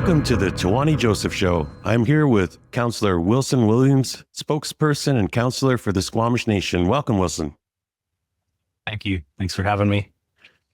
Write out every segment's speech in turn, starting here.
Welcome to the Tewanee Joseph Show. I'm here with Councillor Wilson Williams, spokesperson and councillor for the Squamish Nation. Welcome, Wilson. Thank you. Thanks for having me.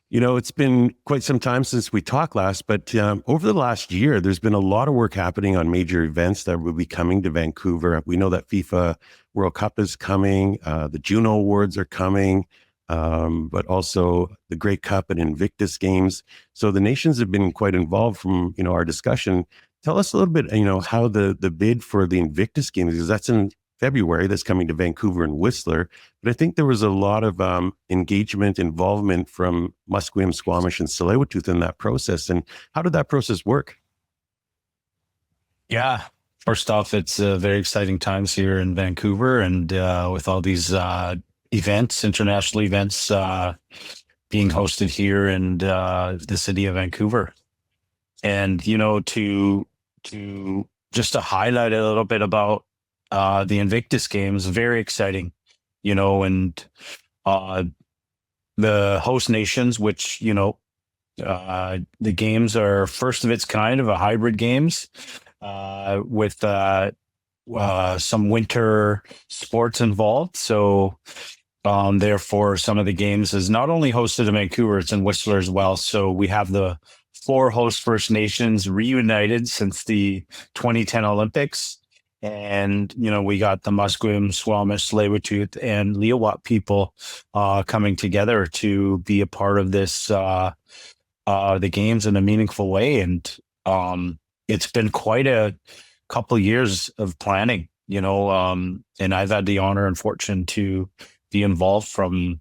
You know, it's been quite some time since we talked last, but over the last year, there's been a lot of work happening on major events that will be coming to Vancouver. We know that FIFA World Cup is coming, the Juno Awards are coming, but also the Great Cup and Invictus Games. So the nations have been quite involved from, our discussion. Tell us a little bit, how the bid for the Invictus Games, because that's in February, that's coming to Vancouver and Whistler. But I think there was a lot of engagement, involvement from Musqueam, Squamish, and Tsleil-Waututh in that process. And how did that process work? Yeah. First off, it's very exciting times here in Vancouver, and with all these events, international events being hosted here in the city of Vancouver. And, to just to highlight a little bit about the Invictus Games, very exciting, and the host nations, which, the games are first of its kind of a hybrid games with some winter sports involved. So therefore, some of the games is not only hosted in Vancouver, it's in Whistler as well. So we have the 4 host First Nations reunited since the 2010 Olympics. And, we got the Musqueam, Squamish, Tsleil-Waututh, and Tsleil-Waututh people coming together to be a part of this, the games in a meaningful way. And it's been quite a couple years of planning, and I've had the honor and fortune to be involved from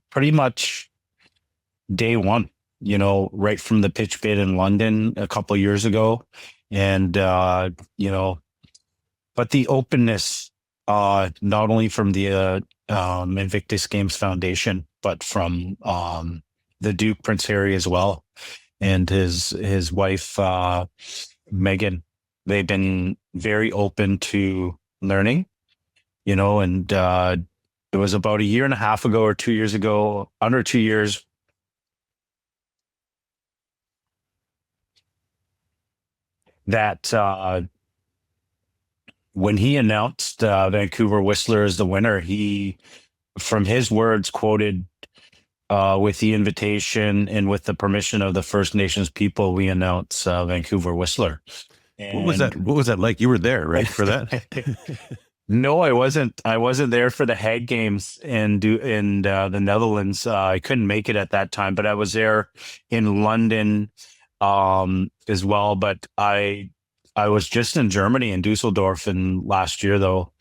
pretty much day one, right from the pitch bid in London a couple of years ago. And, but the openness, not only from the Invictus Games Foundation, but from the Duke, Prince Harry as well, and his wife, Megan. They've been very open to learning, and it was about a year and a half ago or 2 years ago, under 2 years, that when he announced Vancouver Whistler as the winner, he, from his words, quoted, with the invitation and with the permission of the First Nations people, we announce Vancouver Whistler. And what was that like? You were there, right, for that? No, I wasn't. I wasn't there for the Hague Games in the Netherlands. I couldn't make it at that time, but I was there in London as well. But I was just in Germany, in Dusseldorf, last year though,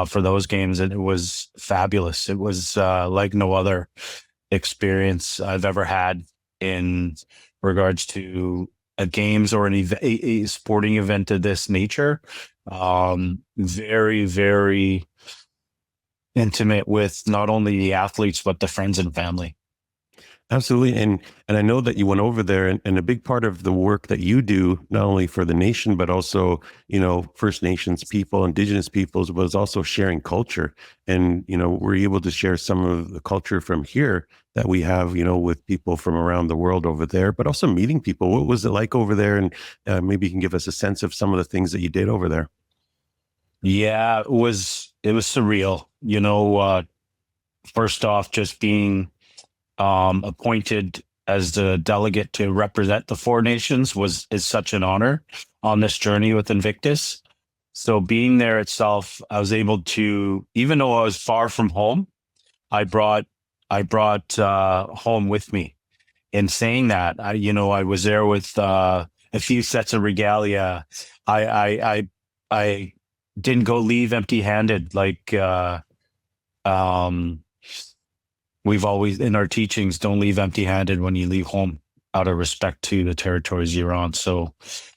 for those games, and it was fabulous. It was like no other experience I've ever had in regards to a games or a sporting event of this nature. Very, very intimate with not only the athletes, but the friends and family. Absolutely. And I know that you went over there, and a big part of the work that you do, not only for the nation, but also, First Nations people, Indigenous peoples, was also sharing culture. And, we're able to share some of the culture from here that we have, with people from around the world over there, but also meeting people. What was it like over there? And maybe you can give us a sense of some of the things that you did over there. Yeah, it was surreal. First off, just being appointed as the delegate to represent the 4 nations is such an honor on this journey with Invictus. So being there itself, I was able to, even though I was far from home, I brought home with me. In saying that, I was there with a few sets of regalia. I didn't go leave empty-handed like we've always, in our teachings, don't leave empty-handed when you leave home, out of respect to the territories you're on. So,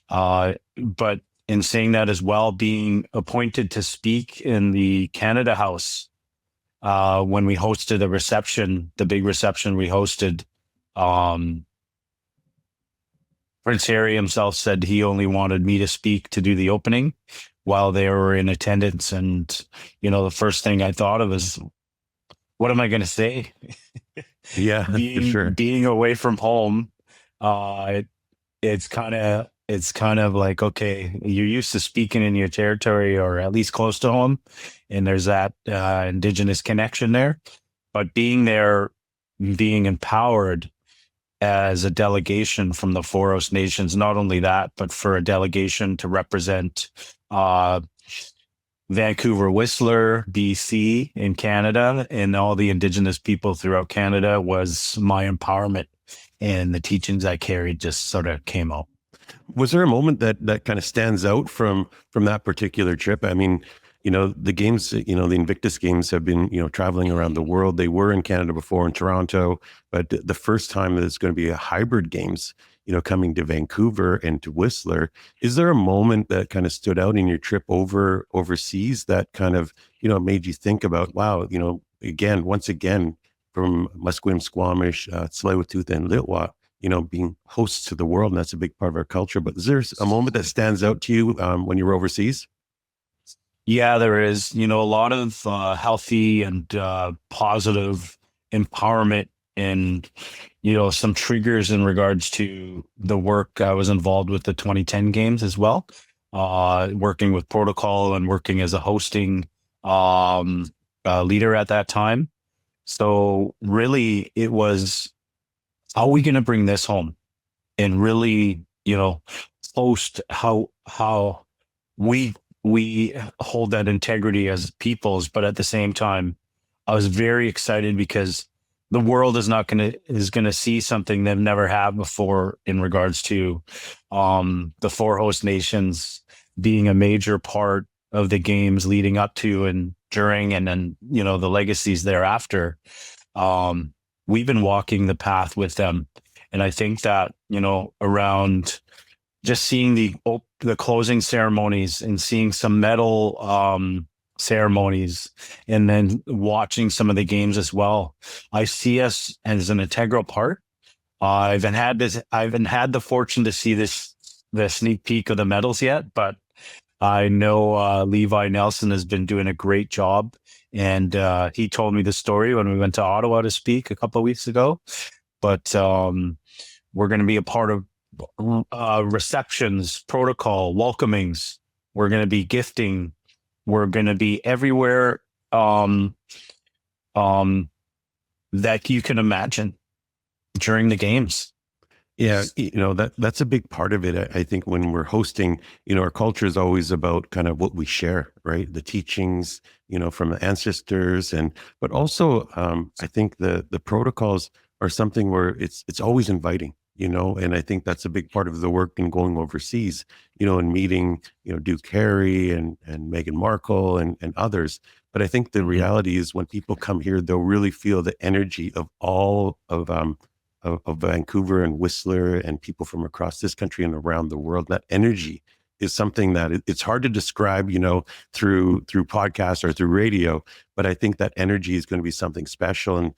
but in saying that as well, being appointed to speak in the Canada House, when we hosted a reception, the big reception we hosted, Prince Harry himself said he only wanted me to speak to do the opening while they were in attendance. And, the first thing I thought of is, what am I going to say? Yeah, for sure. Being away from home, it's kind of it's kind of like, okay, you're used to speaking in your territory or at least close to home, and there's that Indigenous connection there. But being there, being empowered as a delegation from the Four Host Nations, not only that, but for a delegation to represent Vancouver, Whistler, BC in Canada, and all the Indigenous people throughout Canada was my empowerment. And the teachings I carried just sort of came out. Was there a moment that kind of stands out from that particular trip? I mean, the games, the Invictus Games have been, traveling around the world. They were in Canada before, in Toronto, but the first time that it's going to be a hybrid games, coming to Vancouver and to Whistler. Is there a moment that kind of stood out in your trip overseas that kind of, made you think about, wow, once again, from Musqueam, Squamish, Tsleil-Waututh, and Litwa, being hosts to the world, and that's a big part of our culture. But is there a moment that stands out to you when you were overseas? Yeah, there is, a lot of healthy and positive empowerment and, some triggers in regards to the work I was involved with the 2010 games as well, working with protocol and working as a hosting leader at that time. So really it was, how are we going to bring this home and really, post how we hold that integrity as peoples. But at the same time, I was very excited because the world is going to see something they've never had before in regards to the Four Host Nations being a major part of the games leading up to and during, and then, the legacies thereafter. We've been walking the path with them. And I think that, around just seeing the closing ceremonies and seeing some medal ceremonies, and then watching some of the games as well, I see us as an integral part. I haven't had the fortune to see the sneak peek of the medals yet, but I know Levi Nelson has been doing a great job. And he told me the story when we went to Ottawa to speak a couple of weeks ago. But we're going to be a part of receptions, protocol, welcomings. We're going to be gifting. We're going to be everywhere that you can imagine during the games. Yeah, that's a big part of it. I think when we're hosting, our culture is always about kind of what we share, right? The teachings, from the ancestors, but also I think the protocols are something where it's always inviting, and I think that's a big part of the work in going overseas, and meeting, Duke Harry and Meghan Markle and others. But I think the reality is when people come here, they'll really feel the energy of all of Vancouver and Whistler and people from across this country and around the world. That energy is something that it's hard to describe, through podcasts or through radio, but I think that energy is going to be something special. And,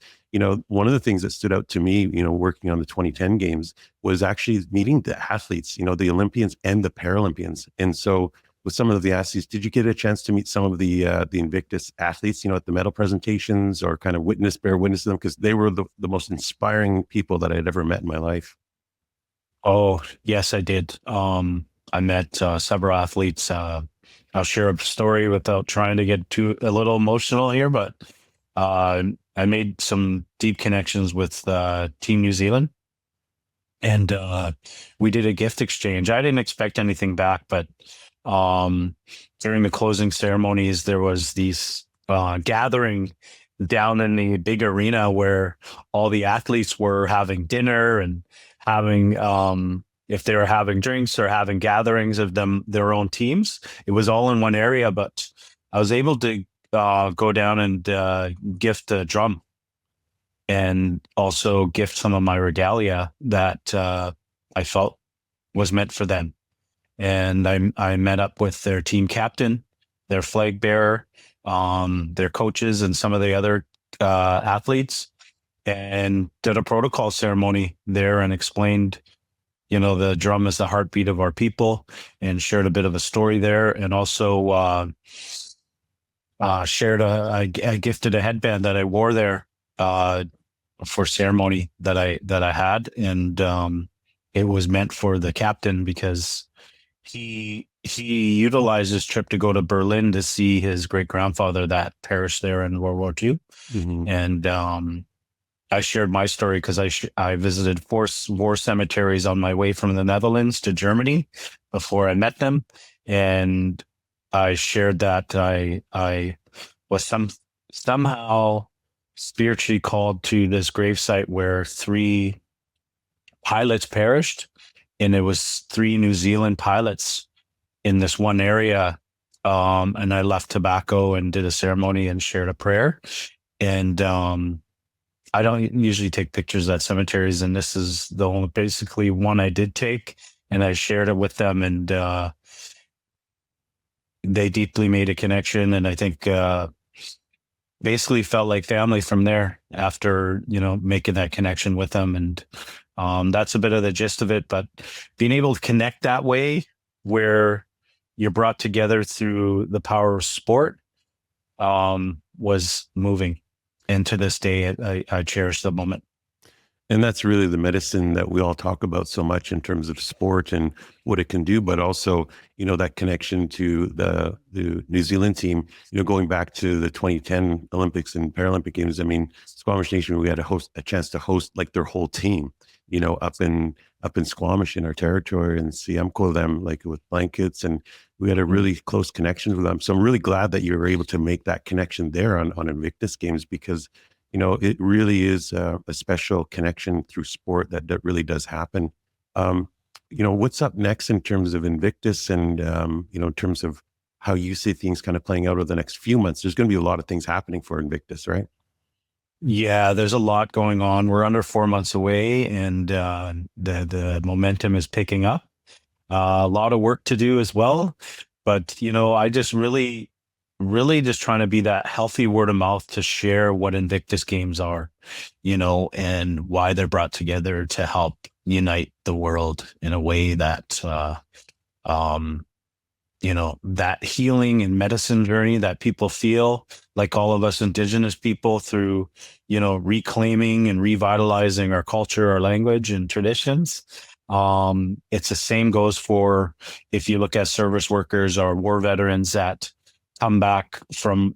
one of the things that stood out to me, working on the 2010 games was actually meeting the athletes, the Olympians and the Paralympians. And so with some of the athletes, did you get a chance to meet some of the Invictus athletes, at the medal presentations, or kind of bear witness to them? Because they were the most inspiring people that I'd ever met in my life. Oh, yes, I did. I met several athletes. I'll share a story without trying to get a little emotional here, but I made some deep connections with Team New Zealand, and we did a gift exchange. I didn't expect anything back, but during the closing ceremonies, there was these gathering down in the big arena where all the athletes were having dinner and having, if they were having drinks or having gatherings of their own teams. It was all in one area, but I was able to go down and gift a drum, and also gift some of my regalia that I felt was meant for them. And I met up with their team captain, their flag bearer, their coaches, and some of the other athletes, and did a protocol ceremony there and explained, the drum is the heartbeat of our people, and shared a bit of a story there. And also shared I gifted a headband that I wore there for ceremony that I had. And it was meant for the captain, because he utilized his trip to go to Berlin to see his great grandfather that perished there in World War II. Mhm. And I shared my story because I visited four war cemeteries on my way from the Netherlands to Germany before I met them, and I shared that I was somehow spiritually called to this gravesite where 3 pilots perished, and it was 3 New Zealand pilots in this one area. And I left tobacco and did a ceremony and shared a prayer. And I don't usually take pictures at cemeteries, and this is the only basically one I did take, and I shared it with them, and they deeply made a connection, and I think basically felt like family from there after, making that connection with them. And that's a bit of the gist of it. But being able to connect that way, where you're brought together through the power of sport, was moving. And to this day, I cherish the moment. And that's really the medicine that we all talk about so much in terms of sport and what it can do, but also, that connection to the New Zealand team, going back to the 2010 Olympics and Paralympic Games. I mean, Squamish Nation, we had a chance to host like their whole team, up in Squamish in our territory, and see them like with blankets, and we had a really close connection with them. So I'm really glad that you were able to make that connection there on Invictus Games, because it really is a special connection through sport that really does happen. What's up next in terms of Invictus, and, in terms of how you see things kind of playing out over the next few months? There's going to be a lot of things happening for Invictus, right? Yeah, there's a lot going on. We're under 4 months away, and the momentum is picking up. A lot of work to do as well. But, I just really just trying to be that healthy word of mouth to share what Invictus Games are, and why they're brought together to help unite the world in a way that, that healing and medicine journey that people feel, like all of us Indigenous people, through, reclaiming and revitalizing our culture, our language and traditions. It's the same goes for, if you look at service workers or war veterans that come back from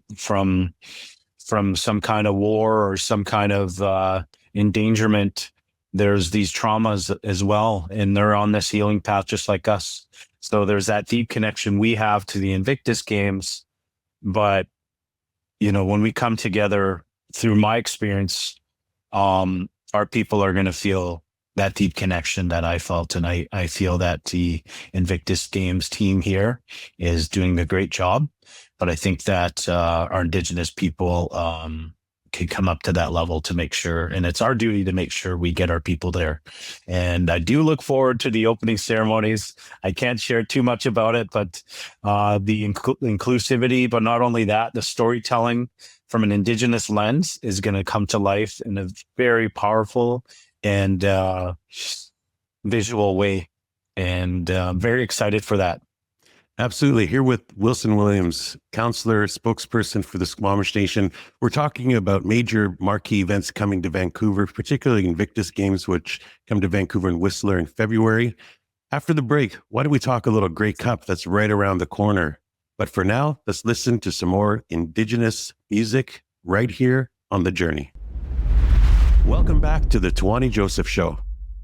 some kind of war or some kind of endangerment. There's these traumas as well, and they're on this healing path just like us. So there's that deep connection we have to the Invictus Games. But, when we come together, through my experience, our people are going to feel that deep connection that I felt. And I feel that the Invictus Games team here is doing a great job. But I think that our Indigenous people can come up to that level to make sure, and it's our duty to make sure we get our people there. And I do look forward to the opening ceremonies. I can't share too much about it, but the inclusivity, but not only that, the storytelling from an Indigenous lens is going to come to life in a very powerful and visual way. And very excited for that. Absolutely. Here with Wilson Williams, councillor, spokesperson for the Squamish Nation. We're talking about major marquee events coming to Vancouver, particularly Invictus Games, which come to Vancouver and Whistler in February. After the break, why don't we talk a little Grey Cup that's right around the corner? But for now, let's listen to some more Indigenous music right here on The Journey. Welcome back to the Tewanee Joseph Show.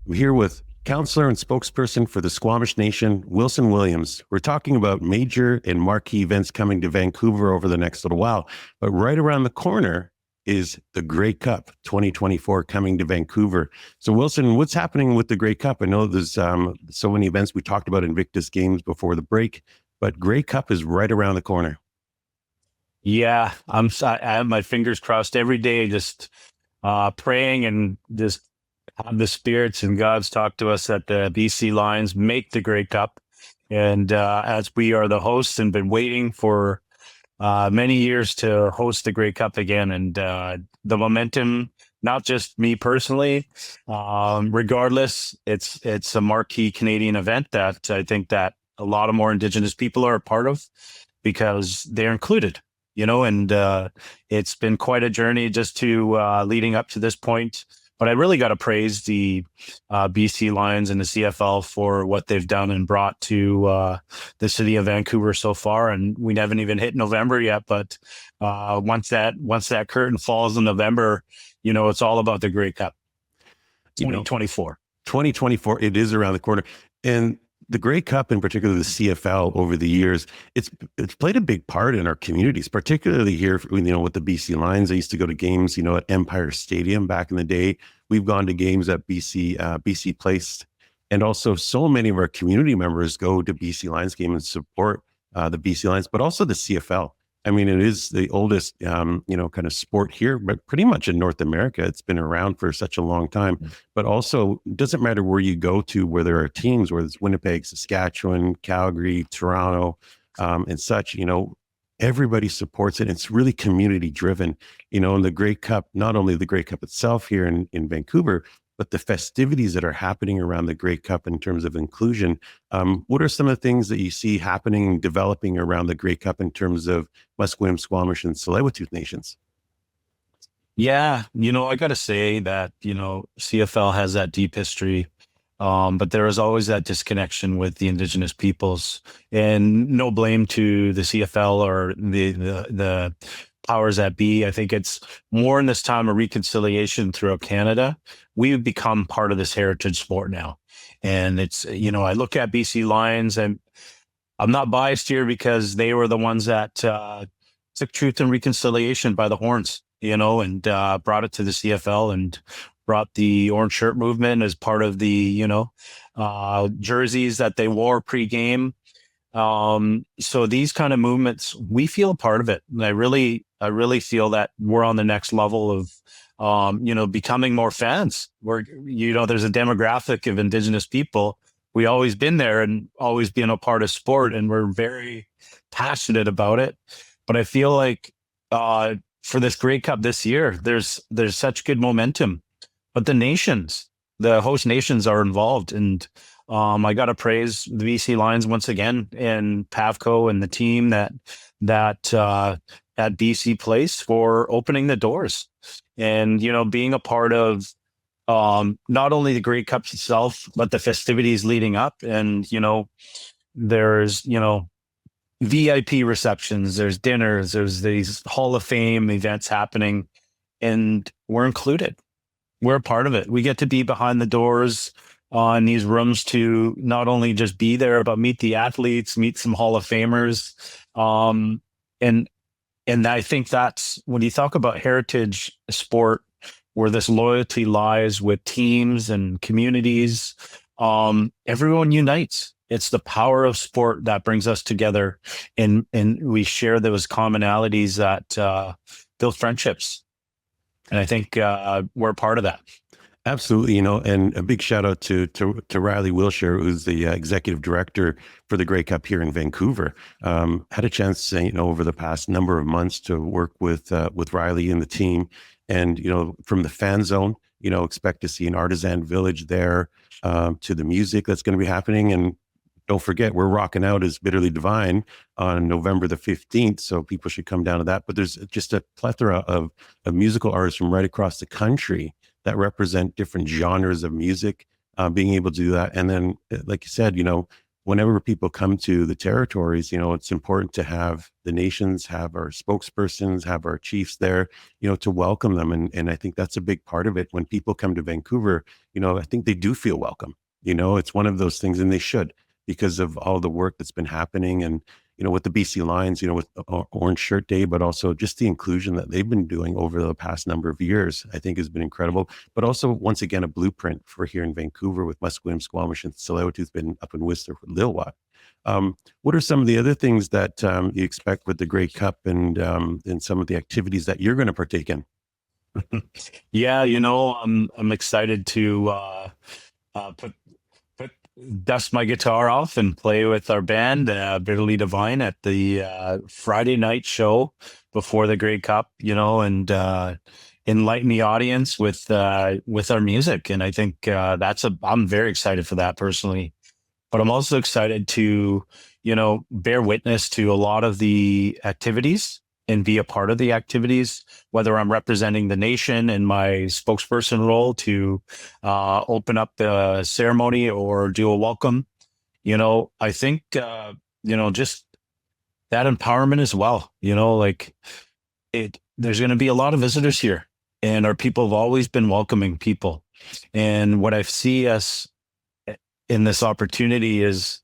I'm here with councillor and spokesperson for the Squamish Nation, Wilson Williams. We're talking about major and marquee events coming to Vancouver over the next little while. But right around the corner is the Grey Cup 2024 coming to Vancouver. So Wilson, what's happening with the Grey Cup? I know there's so many events. We talked about Invictus Games before the break, but Grey Cup is right around the corner. Yeah, I have my fingers crossed every day, just praying and just have the spirits and God's talk to us that the BC Lions make the Grey Cup. And as we are the hosts and been waiting for many years to host the Grey Cup again, and the momentum, not just me personally, regardless, it's a marquee Canadian event that I think that a lot of more Indigenous people are a part of, because they're included, and it's been quite a journey just to leading up to this point. But I really got to praise the BC Lions and the CFL for what they've done and brought to the city of Vancouver so far. And we haven't even hit November yet, but once that curtain falls in November, it's all about the Grey Cup 2024. 2024, it is around the corner. And the Grey Cup, in particular, the CFL over the years, it's played a big part in our communities, particularly here, with the BC Lions. I used to go to games, at Empire Stadium back in the day. We've gone to games at BC Place. And also so many of our community members go to BC Lions game and support the BC Lions, but also the CFL. I mean, it is the oldest, kind of sport here, but pretty much in North America. It's been around for such a long time. But also, it doesn't matter where you go to, where there are teams, whether it's Winnipeg, Saskatchewan, Calgary, Toronto, and such. Everybody supports it. It's really community driven. And the Grey Cup, not only the Grey Cup itself here in Vancouver, but the festivities that are happening around the Grey Cup in terms of inclusion. What are some of the things that you see happening, developing around the Grey Cup in terms of Musqueam, Squamish, and Tsleil-Waututh nations? Yeah, I got to say that, CFL has that deep history, but there is always that disconnection with the Indigenous peoples, and no blame to the CFL or the powers that be. I think it's more in this time of reconciliation throughout Canada. We've become part of this heritage sport now. And it's, I look at BC Lions, and I'm not biased here because they were the ones that took truth and reconciliation by the horns, and brought it to the CFL and brought the orange shirt movement as part of the, jerseys that they wore pre-game. So these kind of movements, we feel a part of it. And I really feel that we're on the next level of, becoming more fans. There's a demographic of Indigenous people. We always been there and always been a part of sport, and we're very passionate about it. But I feel like, for this Grey Cup this year, there's such good momentum, but the host nations are involved. And I got to praise the BC Lions once again, and Pavco and the team that at BC Place for opening the doors and, being a part of not only the Grey Cup itself, but the festivities leading up. And, there's, VIP receptions, there's dinners, there's these Hall of Fame events happening, and we're included. We're a part of it. We get to be behind the doors in these rooms to not only just be there, but meet the athletes, meet some Hall of Famers. And I think that's when you talk about heritage sport, where this loyalty lies with teams and communities, everyone unites. It's the power of sport that brings us together, and we share those commonalities that build friendships. And I think we're part of that. Absolutely, and a big shout out to Riley Wilshire, who's the executive director for the Grey Cup here in Vancouver. Had a chance, over the past number of months to work with Riley and the team, and from the fan zone, expect to see an artisan village there, to the music that's going to be happening. And don't forget, we're rocking out as Bitterly Divine on November the 15th. So people should come down to that. But there's just a plethora of musical artists from right across the country that represent different genres of music, being able to do that. And then, like you said, whenever people come to the territories, it's important to have the nations, have our spokespersons, have our chiefs there, to welcome them. And I think that's a big part of it. When people come to Vancouver, I think they do feel welcome. It's one of those things, and they should, because of all the work that's been happening. And, with the BC Lions, with Orange Shirt Day, but also just the inclusion that they've been doing over the past number of years, I think has been incredible. But also, once again, a blueprint for here in Vancouver with Musqueam, Squamish, and Tsleil-Waututh, been up in Whistler for a little while. What are some of the other things that you expect with the Grey Cup and some of the activities that you're going to partake in? Yeah, I'm excited to dust my guitar off and play with our band, Bitterly Divine, at the Friday night show before the Grey Cup, and enlighten the audience with our music. And I think I'm very excited for that personally. But I'm also excited to, bear witness to a lot of the activities and be a part of the activities, whether I'm representing the nation in my spokesperson role to open up the ceremony or do a welcome. I think, just that empowerment as well, like there's going to be a lot of visitors here, and our people have always been welcoming people. And what I see us in this opportunity is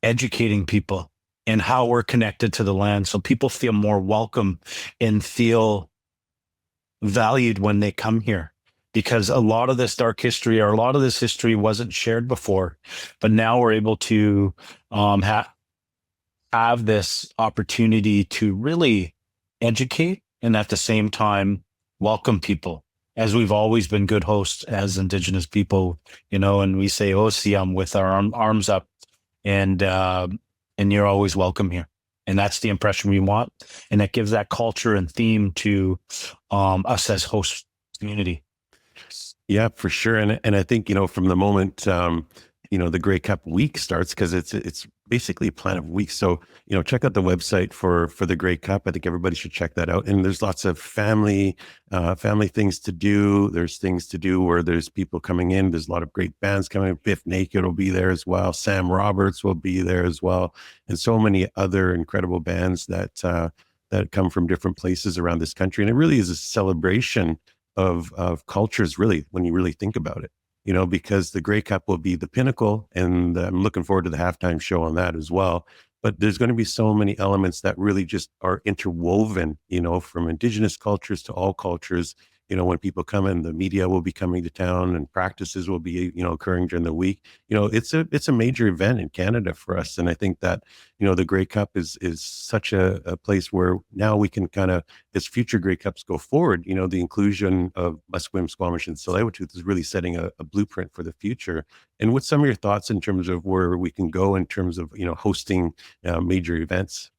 educating people and how we're connected to the land, so people feel more welcome and feel valued when they come here. Because a lot of this dark history, or a lot of this history, wasn't shared before, but now we're able to have this opportunity to really educate and at the same time welcome people, as we've always been good hosts as Indigenous people, and we say "Osiam" with our arms up, and you're always welcome here. And that's the impression we want, and that gives that culture and theme to us as host community. Yeah, for sure. And I think, from the moment, the Grey Cup week starts, because it's basically a plan of weeks. So, check out the website for the Grey Cup. I think everybody should check that out. And there's lots of family things to do. There's things to do where there's people coming in. There's a lot of great bands coming. Biff Naked will be there as well. Sam Roberts will be there as well. And so many other incredible bands that come from different places around this country. And it really is a celebration of cultures, really, when you really think about it, because the Grey Cup will be the pinnacle, and I'm looking forward to the halftime show on that as well. But there's going to be so many elements that really just are interwoven, from Indigenous cultures to all cultures. When people come in, the media will be coming to town, and practices will be, occurring during the week. It's a major event in Canada for us. And I think that, the Grey Cup is such a place where now we can kind of, as future Grey Cups go forward, the inclusion of Musqueam, Squamish, and Tsleil-Waututh is really setting a blueprint for the future. And what's some of your thoughts in terms of where we can go in terms of, hosting major events?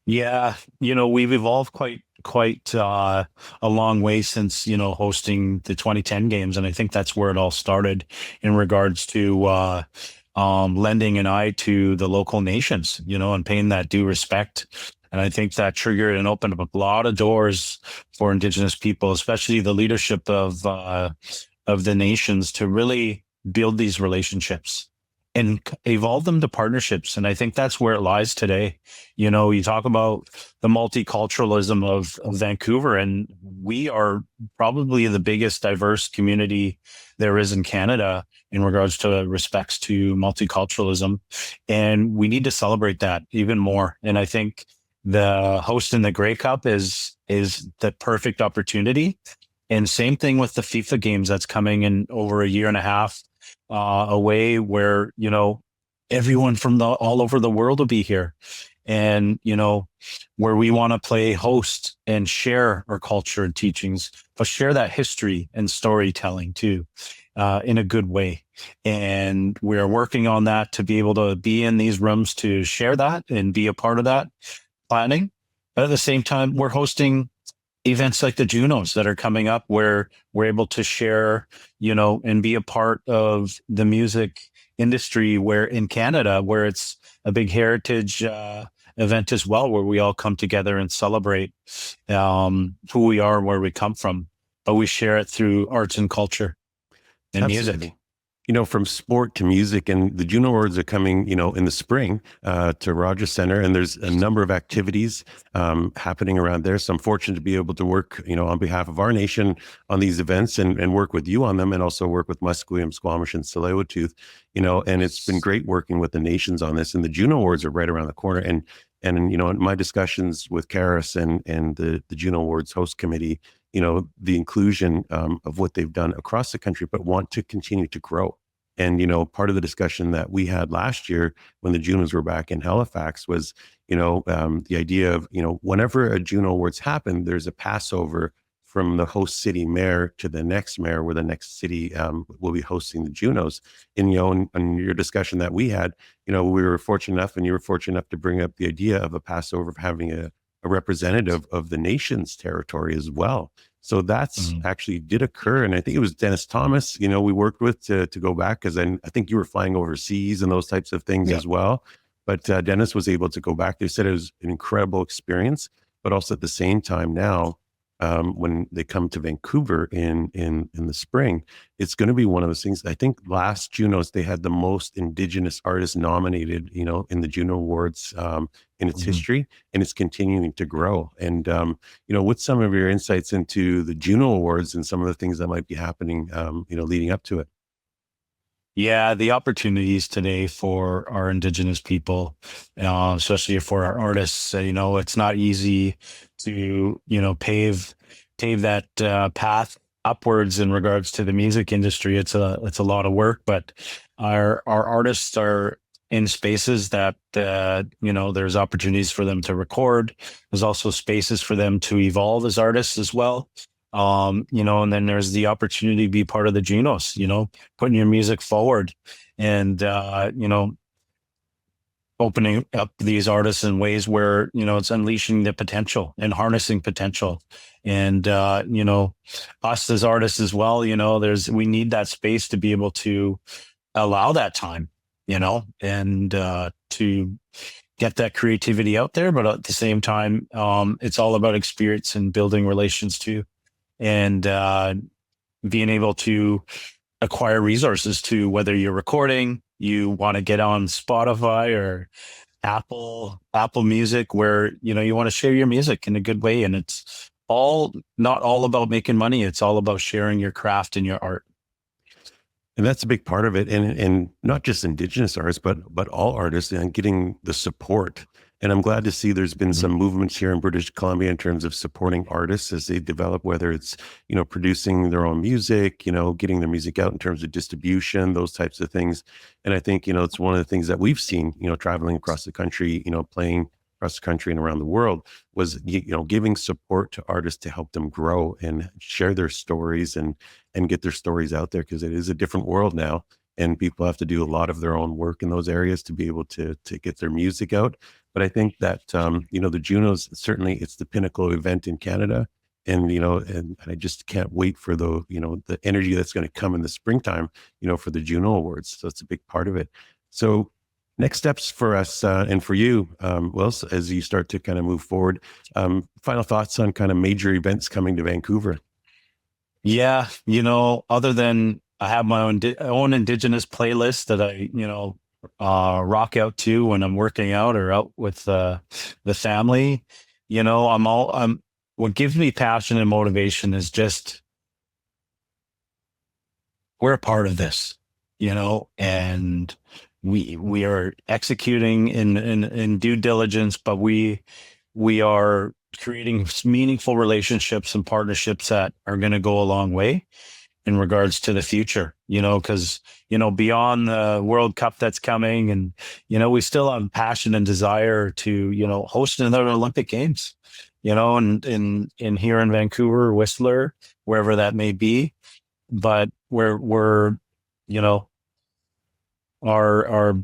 Yeah, we've evolved quite a long way since hosting the 2010 games, and I think that's where it all started in regards to lending an eye to the local nations, and paying that due respect. And I think that triggered and opened up a lot of doors for Indigenous people, especially the leadership of the nations, to really build these relationships and evolve them to partnerships. And I think that's where it lies today. You talk about the multiculturalism of Vancouver, and we are probably the biggest diverse community there is in Canada in regards to respects to multiculturalism. And we need to celebrate that even more. And I think the host in the Grey Cup is the perfect opportunity. And same thing with the FIFA games that's coming in over a year and a half away, where everyone from all over the world will be here, and where we want to play host and share our culture and teachings, but share that history and storytelling too, in a good way. And we're working on that to be able to be in these rooms to share that and be a part of that planning. But at the same time, we're hosting events like the Junos that are coming up, where we're able to share, and be a part of the music industry, where in Canada, where it's a big heritage event as well, where we all come together and celebrate who we are and where we come from, but we share it through arts and culture and Absolutely. music. From sport to music, and the Juno Awards are coming, in the spring to Rogers Center, and there's a number of activities happening around there. So I'm fortunate to be able to work, on behalf of our nation on these events, and work with you on them, and also work with Musqueam, Squamish, and Tsleil-Waututh, and it's been great working with the nations on this. And the Juno Awards are right around the corner. And in my discussions with Karis and the Juno Awards host committee, the inclusion of what they've done across the country, but want to continue to grow. And, part of the discussion that we had last year when the Junos were back in Halifax was, the idea of, whenever a Juno Awards happen, there's a passover from the host city mayor to the next mayor, where the next city will be hosting the Junos. And, in your discussion that we had, we were fortunate enough, and you were fortunate enough to bring up the idea of a passover, of having a representative of the nation's territory as well. So that's actually did occur. And I think it was Dennis Thomas, we worked with to go back, because I think you were flying overseas and those types of things as well. But Dennis was able to go back. They said it was an incredible experience, but also at the same time now, when they come to Vancouver in the spring, it's going to be one of those things. I think last Junos they had the most Indigenous artists nominated, in the Juno Awards in its history, and it's continuing to grow. And what's some of your insights into the Juno Awards and some of the things that might be happening, leading up to it? Yeah, the opportunities today for our Indigenous people, especially for our artists, it's not easy to, pave that path upwards in regards to the music industry. It's a lot of work, but our artists are in spaces that, there's opportunities for them to record. There's also spaces for them to evolve as artists as well. And then there's the opportunity to be part of the Junos, putting your music forward and, opening up these artists in ways where, it's unleashing the potential and harnessing potential. And, us as artists as well, we need that space to be able to allow that time, and to get that creativity out there. But at the same time, it's all about experience and building relations too. And being able to acquire resources to, whether you're recording, you want to get on Spotify or Apple Music, where you want to share your music in a good way. And it's not all about making money. It's all about sharing your craft and your art. And that's a big part of it, and not just Indigenous artists, but all artists, and getting the support. And I'm glad to see there's been some movements here in British Columbia in terms of supporting artists as they develop, whether it's, producing their own music, getting their music out in terms of distribution, those types of things. And I think, it's one of the things that we've seen, traveling across the country, playing across the country and around the world, was, giving support to artists to help them grow and share their stories and get their stories out there, because it is a different world now. And people have to do a lot of their own work in those areas to be able to get their music out. But I think that, the Junos, certainly it's the pinnacle event in Canada. And, and I just can't wait for the energy that's going to come in the springtime, for the Juno Awards. So it's a big part of it. So next steps for us and for you, Wills, as you start to kind of move forward, final thoughts on kind of major events coming to Vancouver. Yeah. Other than I have my own Indigenous playlist that I, rock out to when I'm working out or out with the family. What gives me passion and motivation is just, we're a part of this, and we are executing in due diligence, but we are creating meaningful relationships and partnerships that are going to go a long way in regards to the future, because, beyond the World Cup that's coming, and, we still have passion and desire to, host another Olympic Games, and in here in Vancouver or Whistler, wherever that may be. But we're our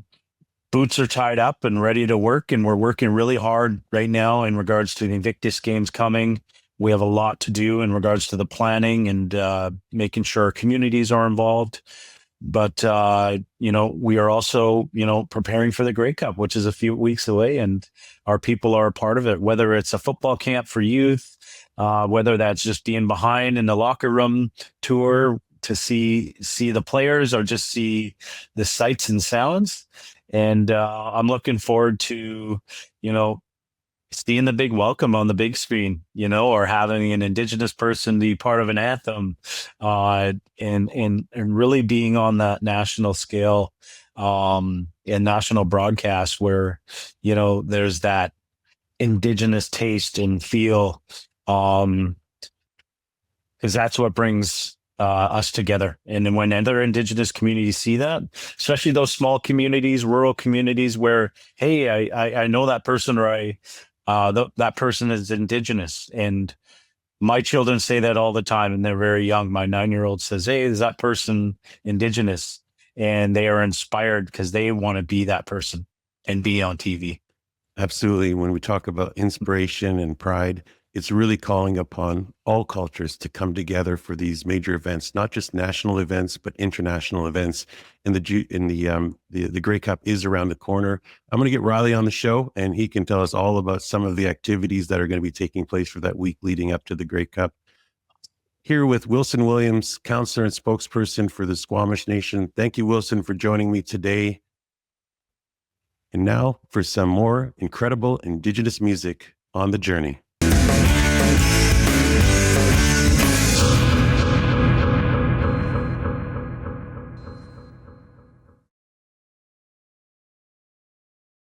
boots are tied up and ready to work, and we're working really hard right now in regards to the Invictus Games coming. We have a lot to do in regards to the planning and making sure our communities are involved. But, we are also, preparing for the Grey Cup, which is a few weeks away, and our people are a part of it, whether it's a football camp for youth, whether that's just being behind in the locker room tour to see the players or just see the sights and sounds. And I'm looking forward to, seeing the big welcome on the big screen, or having an Indigenous person be part of an anthem, and really being on that national scale, and national broadcast where, there's that Indigenous taste and feel, because that's what brings us together. And then when other Indigenous communities see that, especially those small communities, rural communities where, hey, I know that person, or that person is Indigenous. And my children say that all the time, and they're very young. My 9-year-old says, hey, is that person Indigenous? And they are inspired because they want to be that person and be on TV. Absolutely. When we talk about inspiration and pride, it's really calling upon all cultures to come together for these major events, not just national events, but international events. And the Grey Cup is around the corner. I'm going to get Riley on the show, and he can tell us all about some of the activities that are going to be taking place for that week leading up to the Grey Cup. Here with Wilson Williams, councillor and spokesperson for the Squamish Nation. Thank you, Wilson, for joining me today. And now for some more incredible Indigenous music on the journey.